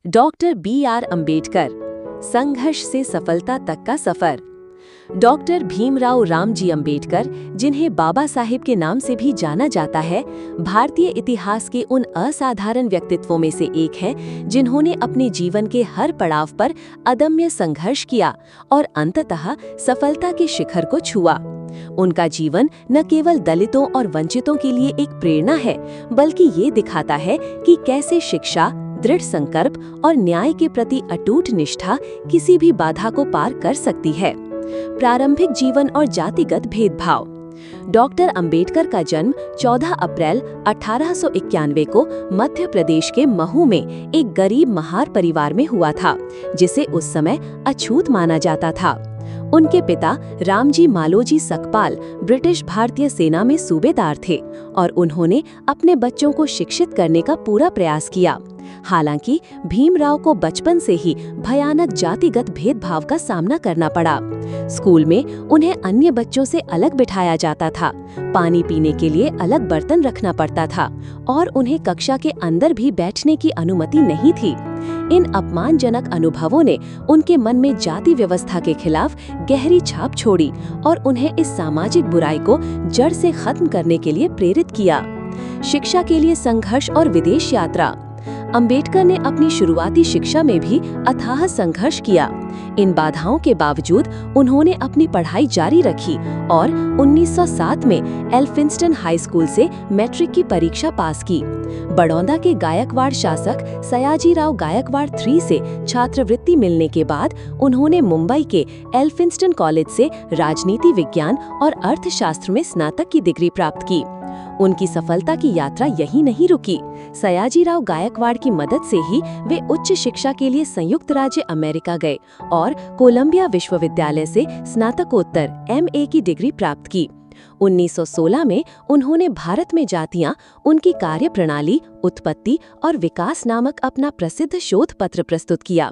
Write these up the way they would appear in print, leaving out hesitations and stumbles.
Doctor B R. Ambedkar, संघर्ष से सफलता तक का सफर। डॉक्टर भीमराव रामजी अंबेडकर, जिन्हें बाबा साहेब के नाम से भी जाना जाता है, भारतीय इतिहास के उन असाधारण व्यक्तित्वों में से एक हैं जिन्होंने अपने जीवन के हर पड़ाव पर अदम्य संघर्ष किया और अंततः सफलता के शिखर को छुआ। उनका जीवन न केवल दलितों और वंचितों के लिए एक प्रेरणा है, बल्कि ये दिखाता है कि कैसे शिक्षा, दृढ़ संकल्प और न्याय के प्रति अटूट निष्ठा किसी भी बाधा को पार कर सकती है। प्रारंभिक जीवन और जातिगत भेदभाव। डॉक्टर अंबेडकर का जन्म 14 अप्रैल 1891 को मध्य प्रदेश के महू में एक गरीब महार परिवार में हुआ था, जिसे उस समय अछूत माना जाता था। उनके पिता रामजी मालोजी सकपाल ब्रिटिश भारतीय सेना में सूबेदार थे और उन्होंने अपने बच्चों को शिक्षित करने का पूरा प्रयास किया। हालांकि भीमराव को बचपन से ही भयानक जातिगत भेदभाव का सामना करना पड़ा। स्कूल में उन्हें अन्य बच्चों से अलग बिठाया जाता था, पानी पीने के लिए अलग बर्तन रखना पड़ता था और उन्हें कक्षा के अंदर भी बैठने की अनुमति नहीं थी। इन अपमानजनक अनुभवों ने उनके मन में जाति व्यवस्था के खिलाफ गहरी छाप छोड़ी और उन्हें इस सामाजिक बुराई को जड़ से खत्म करने के लिए प्रेरित किया। शिक्षा के लिए संघर्ष और विदेश यात्रा। अंबेडकर ने अपनी शुरुआती शिक्षा में भी अथाह संघर्ष किया। इन बाधाओं के बावजूद उन्होंने अपनी पढ़ाई जारी रखी और 1907 में एल्फिंस्टन हाई स्कूल से मैट्रिक की परीक्षा पास की। बड़ौदा के गायकवाड़ शासक सयाजीराव गायकवाड़ III से छात्रवृत्ति मिलने के बाद उन्होंने मुंबई के एल्फिंस्टन कॉलेज से राजनीति विज्ञान और अर्थशास्त्र में स्नातक की डिग्री प्राप्त की। उनकी सफलता की यात्रा यहीं नहीं रुकी। सयाजीराव गायकवाड़ की मदद से ही वे उच्च शिक्षा के लिए संयुक्त राज्य अमेरिका गए और कोलंबिया विश्वविद्यालय से स्नातकोत्तर MA की डिग्री प्राप्त की। 1916 में उन्होंने भारत में जातियां, उनकी कार्यप्रणाली, उत्पत्ति और विकास नामक अपना प्रसिद्ध शोध पत्र प्रस्तुत किया।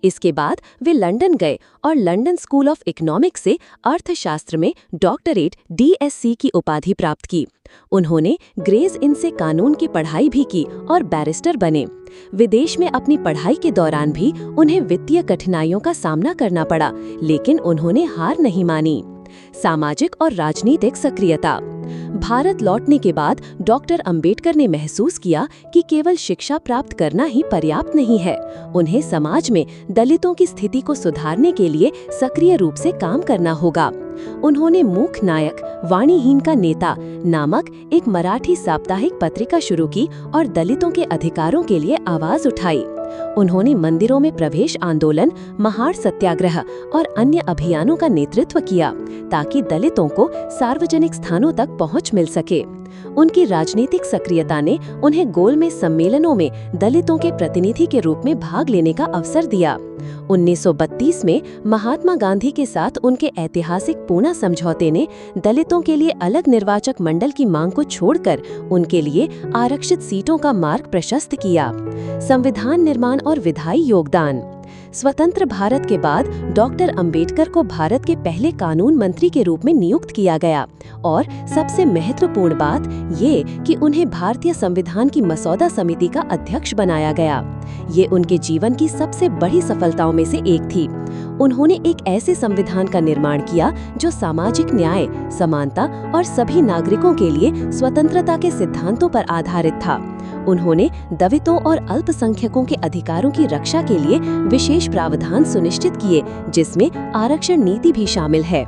इसके बाद वे लंदन गए और लंदन स्कूल ऑफ इकोनॉमिक्स से अर्थशास्त्र में डॉक्टरेट DSc की उपाधि प्राप्त की। उन्होंने ग्रेज इन से कानून की पढ़ाई भी की और बैरिस्टर बने। विदेश में अपनी पढ़ाई के दौरान भी उन्हें वित्तीय कठिनाइयों का सामना करना पड़ा, लेकिन उन्होंने हार नहीं मानी। सामाजिक और राजनीतिक सक्रियता। भारत लौटने के बाद डॉक्टर अंबेडकर ने महसूस किया कि केवल शिक्षा प्राप्त करना ही पर्याप्त नहीं है। उन्हें समाज में दलितों की स्थिति को सुधारने के लिए सक्रिय रूप से काम करना होगा। उन्होंने मूक नायक वाणीहीन का नेता नामक एक मराठी साप्ताहिक पत्रिका शुरू की और दलितों के अधिकारों के लिए आवाज उठाई। उन्होंने मंदिरों में प्रवेश आंदोलन, महार सत्याग्रह और अन्य अभियानों का नेतृत्व किया ताकि दलितों को सार्वजनिक स्थानों तक पहुंच मिल सके। उनकी राजनीतिक सक्रियता ने उन्हें गोलमेज सम्मेलनों में दलितों के प्रतिनिधि के रूप में भाग लेने का अवसर दिया। 1932 में महात्मा गांधी के साथ उनके ऐतिहासिक पूना समझौते ने दलितों के लिए अलग निर्वाचक मंडल की मांग को छोड़कर उनके लिए आरक्षित सीटों का मार्ग प्रशस्त किया। संविधान निर्माण और विधायी योगदान। स्वतंत्र भारत के बाद डॉक्टर अंबेडकर को भारत के पहले कानून मंत्री के रूप में नियुक्त किया गया और सबसे महत्वपूर्ण बात ये कि उन्हें भारतीय संविधान की मसौदा समिति का अध्यक्ष बनाया गया। ये उनके जीवन की सबसे बड़ी सफलताओं में से एक थी। उन्होंने एक ऐसे संविधान का निर्माण किया जो सामाजिक न्याय, समानता और सभी नागरिकों के लिए स्वतंत्रता के सिद्धांतों पर आधारित था। उन्होंने दलितों और अल्पसंख्यकों के अधिकारों की रक्षा के लिए विशेष प्रावधान सुनिश्चित किए, जिसमें आरक्षण नीति भी शामिल है।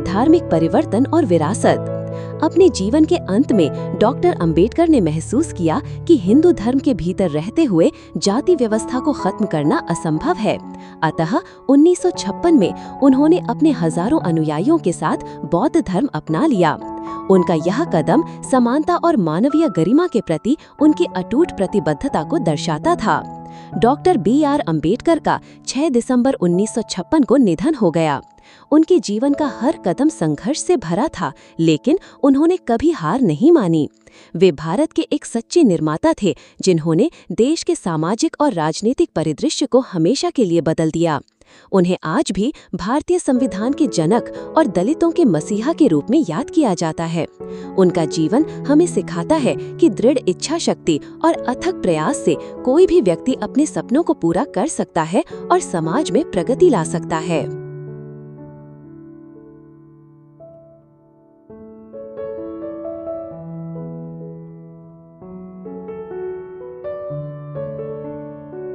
धार्मिक परिवर्तन और विरासत। अपने जीवन के अंत में डॉक्टर अंबेडकर ने महसूस किया कि हिंदू धर्म के भीतर रहते हुए जाति व्यवस्था को खत्म करना असंभव है। अतः 1956 में उन्होंने अपने हजारों अनुयायियों के साथ बौद्ध धर्म अपना लिया। उनका यह कदम समानता और मानवीय गरिमा के प्रति उनकी अटूट प्रतिबद्धता को दर्शाता था। Doctor B R. अंबेडकर का 6 दिसंबर 1956 को निधन हो गया। उनके जीवन का हर कदम संघर्ष से भरा था, लेकिन उन्होंने कभी हार नहीं मानी। वे भारत के एक सच्चे निर्माता थे जिन्होंने देश के सामाजिक और राजनीतिक परिदृश्य को हमेशा के लिए बदल दिया। उन्हें आज भी भारतीय संविधान के जनक और दलितों के मसीहा के रूप में याद किया जाता है। उनका जीवन हमें सिखाता है कि दृढ़ इच्छा शक्ति और अथक प्रयास से कोई भी व्यक्ति अपने सपनों को पूरा कर सकता है और समाज में प्रगति ला सकता है।